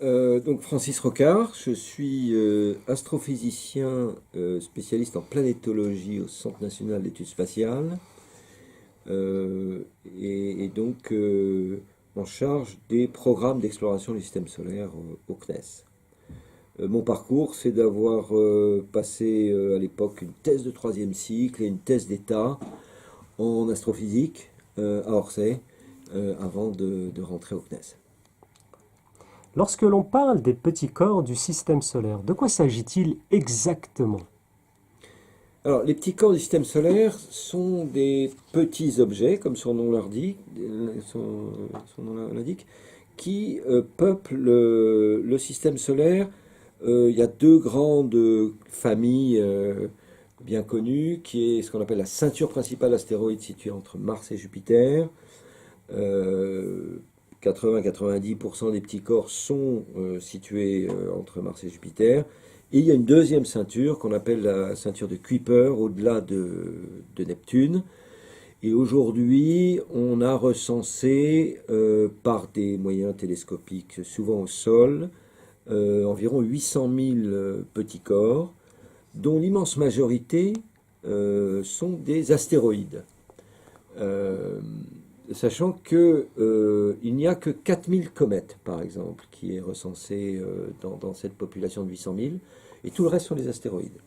Donc Francis Rocard, je suis astrophysicien spécialiste en planétologie au Centre national d'études spatiales et donc en charge des programmes d'exploration du système solaire au CNES. Mon parcours, c'est d'avoir passé à l'époque une thèse de troisième cycle et une thèse d'état en astrophysique à Orsay avant de rentrer au CNES. Lorsque l'on parle des petits corps du système solaire, de quoi s'agit-il exactement? Alors, les petits corps du système solaire sont des petits objets, comme son nom l'indique, qui peuplent le système solaire. Il y a deux grandes familles bien connues, qui est ce qu'on appelle la ceinture principale astéroïde située entre Mars et Jupiter. 80-90% des petits corps sont situés entre Mars et Jupiter. Et il y a une deuxième ceinture qu'on appelle la ceinture de Kuiper au-delà de Neptune. Et aujourd'hui, on a recensé par des moyens télescopiques, souvent au sol, environ 800 000 petits corps, dont l'immense majorité sont des astéroïdes. Euh, Sachant que il n'y a que 4000 comètes, par exemple, qui est recensé dans cette population de 800 000, et tout le reste sont des astéroïdes.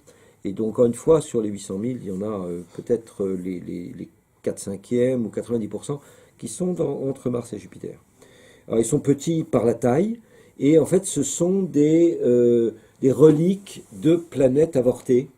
Et donc, encore une fois, sur les 800 000, il y en a peut-être les 4 cinquièmes ou 90% qui sont entre Mars et Jupiter. Alors, ils sont petits par la taille, et en fait, ce sont des reliques de planètes avortées.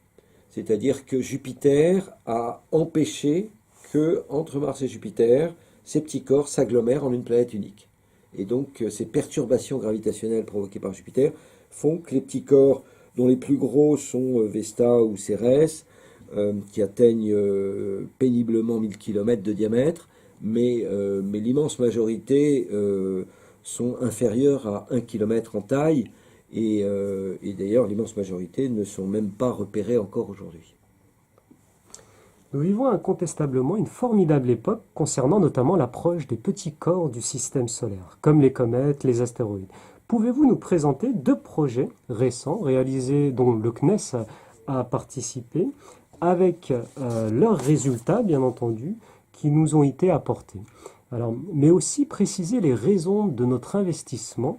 C'est-à-dire que Jupiter a empêché que, entre Mars et Jupiter, ces petits corps s'agglomèrent en une planète unique. Et donc, ces perturbations gravitationnelles provoquées par Jupiter font que les petits corps, dont les plus gros sont Vesta ou Cérès, qui atteignent péniblement 1000 km de diamètre, mais l'immense majorité sont inférieurs à 1 km en taille, et d'ailleurs, l'immense majorité ne sont même pas repérés encore aujourd'hui. Nous vivons incontestablement une formidable époque concernant notamment l'approche des petits corps du système solaire, comme les comètes, les astéroïdes. Pouvez-vous nous présenter deux projets récents réalisés dont le CNES a participé, avec leurs résultats, bien entendu, qui nous ont été apportés? Alors, mais aussi préciser les raisons de notre investissement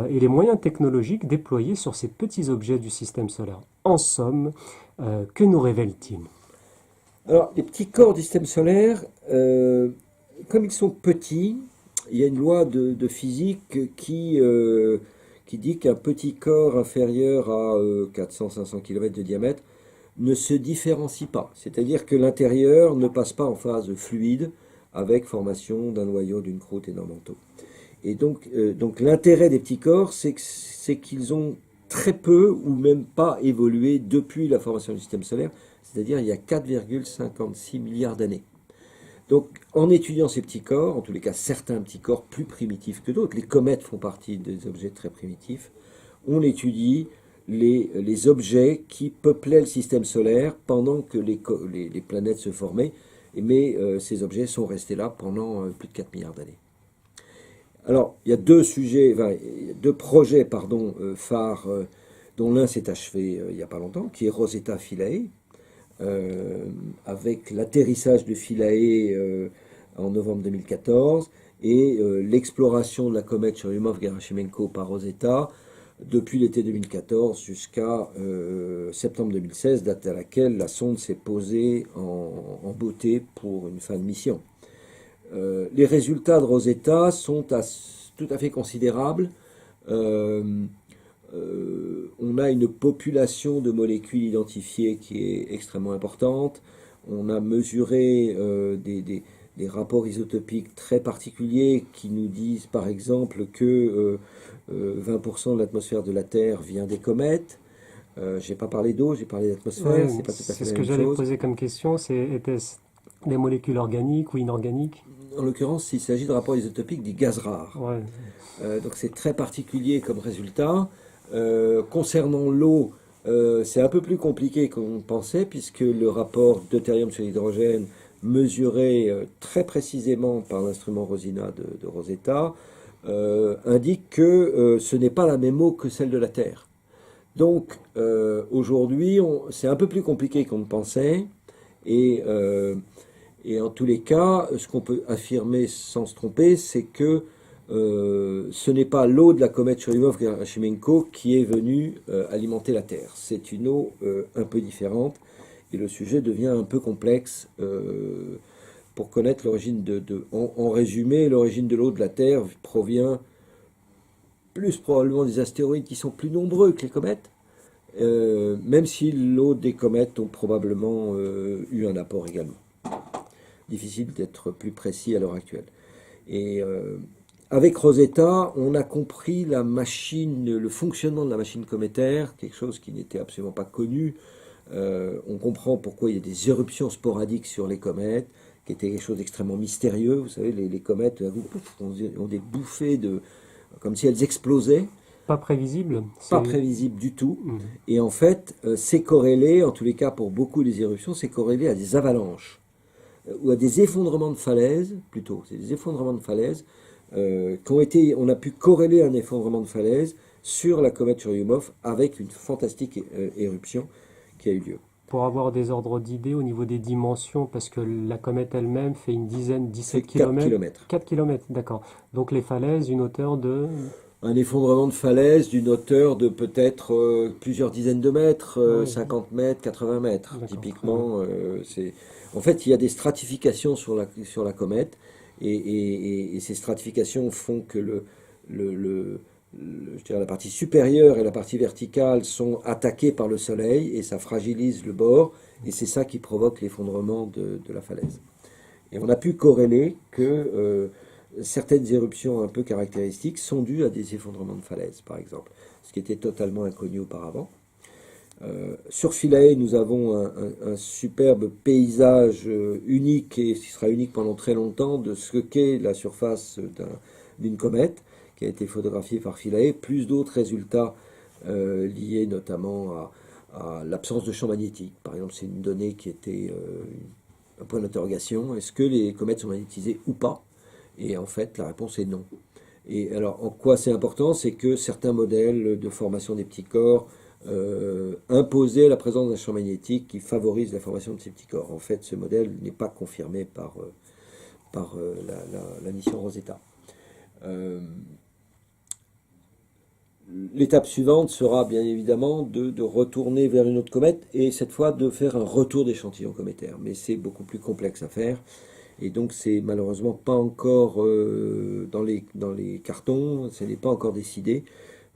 et les moyens technologiques déployés sur ces petits objets du système solaire. En somme, que nous révèlent-ils? Alors, les petits corps du système solaire, comme ils sont petits, il y a une loi de physique qui dit qu'un petit corps inférieur à 400-500 km de diamètre ne se différencie pas. C'est-à-dire que l'intérieur ne passe pas en phase fluide avec formation d'un noyau, d'une croûte et d'un manteau. Et donc l'intérêt des petits corps, c'est qu'ils ont très peu ou même pas évolué depuis la formation du système solaire, c'est-à-dire il y a 4,56 milliards d'années. Donc en étudiant ces petits corps, en tous les cas certains petits corps plus primitifs que d'autres, les comètes font partie des objets très primitifs, on étudie les objets qui peuplaient le système solaire pendant que les planètes se formaient, mais ces objets sont restés là pendant plus de 4 milliards d'années. Alors, il y a deux sujets, enfin, deux projets, pardon, phares, dont l'un s'est achevé il n'y a pas longtemps, qui est Rosetta Philae, avec l'atterrissage de Philae en novembre 2014 et l'exploration de la comète Churyumov-Gerasimenko par Rosetta depuis l'été 2014 jusqu'à septembre 2016, date à laquelle la sonde s'est posée en beauté pour une fin de mission. Les résultats de Rosetta sont tout à fait considérables. Euh, on a une population de molécules identifiées qui est extrêmement importante. On a mesuré des rapports isotopiques très particuliers qui nous disent par exemple que 20% de l'atmosphère de la Terre vient des comètes. J'ai pas parlé d'eau, j'ai parlé Ouais, d'atmosphère, c'est pas tout à c'est fait ce la que même j'allais chose. poser comme question, était-ce des molécules organiques ou inorganiques? En l'occurrence, il s'agit de rapports isotopiques des gaz rares. Ouais. Donc c'est très particulier comme résultat. Concernant l'eau, c'est un peu plus compliqué qu'on pensait puisque le rapport deutérium sur l'hydrogène mesuré très précisément par l'instrument Rosina de Rosetta indique que ce n'est pas la même eau que celle de la Terre. Donc aujourd'hui, c'est un peu plus compliqué qu'on ne pensait, et, euh, et en tous les cas, ce qu'on peut affirmer sans se tromper, c'est que ce n'est pas l'eau de la comète Churyumov-Gerasimenko qui est venue alimenter la Terre. C'est une eau un peu différente, et le sujet devient un peu complexe pour connaître l'origine en résumé, l'origine de l'eau de la Terre provient plus probablement des astéroïdes qui sont plus nombreux que les comètes, même si l'eau des comètes ont probablement eu un apport également. Difficile d'être plus précis à l'heure actuelle. Et avec Rosetta, on a compris la machine, le fonctionnement de la machine cométaire, quelque chose qui n'était absolument pas connu. On comprend pourquoi il y a des éruptions sporadiques sur les comètes, qui était quelque chose d'extrêmement mystérieux. Vous savez, les comètes ont des bouffées comme si elles explosaient. Pas prévisible. Pas prévisible du tout. Mhm. Et en fait, c'est corrélé, en tous les cas pour beaucoup des éruptions, c'est corrélé à des avalanches ou à des effondrements de falaises, plutôt. C'est des effondrements de falaises on a pu corréler un effondrement de falaise sur la comète Churyumov avec une fantastique éruption qui a eu lieu. Pour avoir des ordres d'idées au niveau des dimensions, parce que la comète elle-même fait une dizaine, 17 C'est 4 km. km. 4 km, d'accord. Donc les falaises, une hauteur de... Un effondrement de falaise d'une hauteur de peut-être plusieurs dizaines de mètres, Ouais. 50 mètres, 80 mètres. D'accord, Typiquement, c'est... En fait, il y a des stratifications sur la comète, et ces stratifications font que je dirais la partie supérieure et la partie verticale sont attaquées par le soleil, et ça fragilise le bord, et c'est ça qui provoque l'effondrement de la falaise. Et on a pu corréler que certaines éruptions un peu caractéristiques sont dues à des effondrements de falaises, par exemple, ce qui était totalement inconnu auparavant. Sur Philae, nous avons un superbe paysage unique, et qui sera unique pendant très longtemps, de ce qu'est la surface d'une comète, qui a été photographiée par Philae, plus d'autres résultats liés notamment à l'absence de champ magnétique. Par exemple, c'est une donnée qui était un point d'interrogation. Est-ce que les comètes sont magnétisées ou pas? Et en fait, la réponse est non. Et alors, en quoi c'est important? C'est que certains modèles de formation des petits corps imposaient la présence d'un champ magnétique qui favorise la formation de ces petits corps. En fait, ce modèle n'est pas confirmé par la mission Rosetta. L'étape suivante sera bien évidemment de retourner vers une autre comète, et cette fois de faire un retour d'échantillons cométaires. Mais c'est beaucoup plus complexe à faire. Et donc c'est malheureusement pas encore dans les cartons, ce n'est pas encore décidé,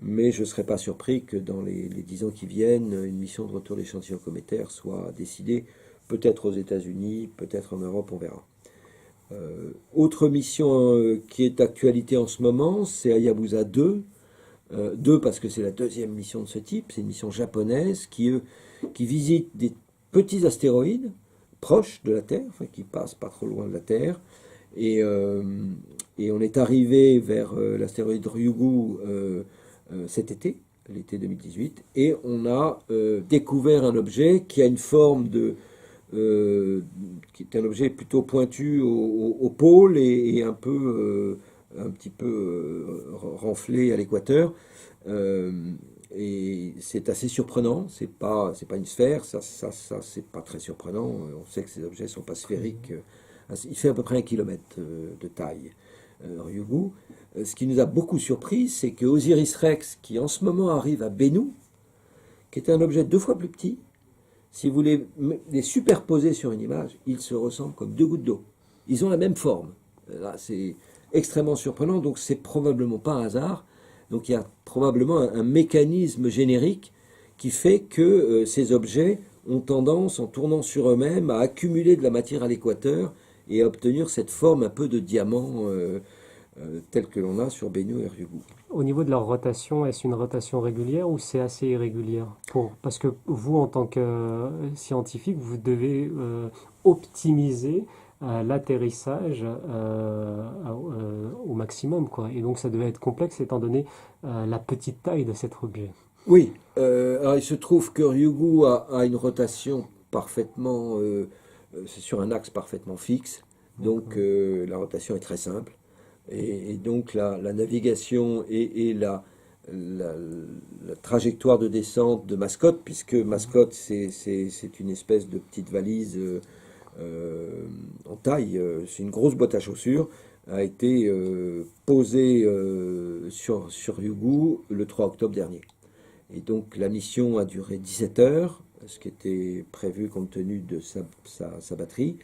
mais je ne serais pas surpris que dans les 10 ans qui viennent, une mission de retour d'échantillons cométaires soit décidée, peut-être aux États-Unis, peut-être en Europe, on verra. Autre mission qui est d'actualité en ce moment, c'est Hayabusa 2. 2 parce que c'est la deuxième mission de ce type, c'est une mission japonaise qui visite des petits astéroïdes proches de la Terre, enfin qui passent pas trop loin de la Terre, et on est arrivé vers l'astéroïde Ryugu cet été, l'été 2018, et on a découvert un objet qui a une forme qui est un objet plutôt pointu au pôle, et un petit peu renflé à l'équateur. Et c'est assez surprenant, c'est pas une sphère, ça c'est pas très surprenant. On sait que ces objets sont pas sphériques. Il fait à peu près 1 kilomètre de taille, Ryugu. Ce qui nous a beaucoup surpris, c'est que Osiris-Rex, qui en ce moment arrive à Bennu, qui est un objet 2 fois plus petit, si vous les superposez sur une image, ils se ressemblent comme 2 gouttes d'eau. Ils ont la même forme. Là, c'est extrêmement surprenant, donc c'est probablement pas un hasard. Donc il y a probablement un mécanisme générique qui fait que ces objets ont tendance, en tournant sur eux-mêmes, à accumuler de la matière à l'équateur et à obtenir cette forme un peu de diamant telle que l'on a sur Bennu et Ryugu. Au niveau de leur rotation, est-ce une rotation régulière ou c'est assez irrégulière? Parce que vous, en tant que scientifique, vous devez optimiser l'atterrissage au maximum, quoi. Et donc ça devait être complexe étant donné la petite taille de cet objet. Oui, alors il se trouve que Ryugu a une rotation parfaitement, c'est sur un axe parfaitement fixe, donc la rotation est très simple. Et donc la navigation et la- la trajectoire de descente de Mascotte, puisque Mascotte c'est une espèce de petite valise en taille, c'est une grosse boîte à chaussures, a été posée sur Ryugu le 3 octobre dernier. Et donc la mission a duré 17 heures, ce qui était prévu compte tenu de sa batterie.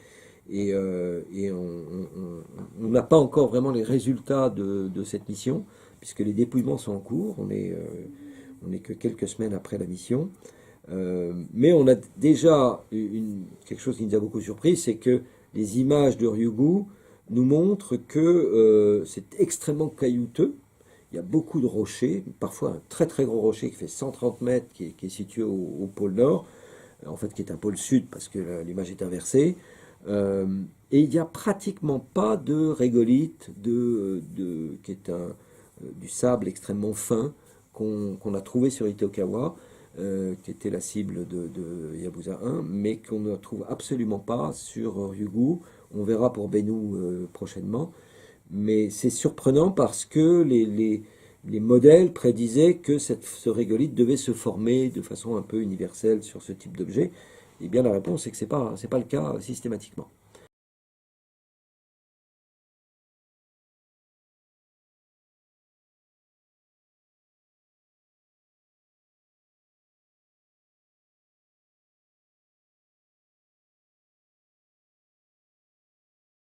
Et on n'a pas encore vraiment les résultats de cette mission, puisque les dépouillements sont en cours. On est que quelques semaines après la mission. Mais on a déjà quelque chose qui nous a beaucoup surpris, c'est que les images de Ryugu nous montrent que c'est extrêmement caillouteux. Il y a beaucoup de rochers, parfois un très très gros rocher qui fait 130 mètres, qui est situé au pôle nord, en fait qui est un pôle sud parce que l'image est inversée. Euh, et il n'y a pratiquement pas de régolithe, qui est du sable extrêmement fin qu'on a trouvé sur Itokawa, qui était la cible de Yabusa 1, mais qu'on ne trouve absolument pas sur Ryugu. On verra pour Bennu prochainement. Mais c'est surprenant parce que les modèles prédisaient que ce régolithe devait se former de façon un peu universelle sur ce type d'objet. Eh bien, la réponse est que c'est pas le cas systématiquement.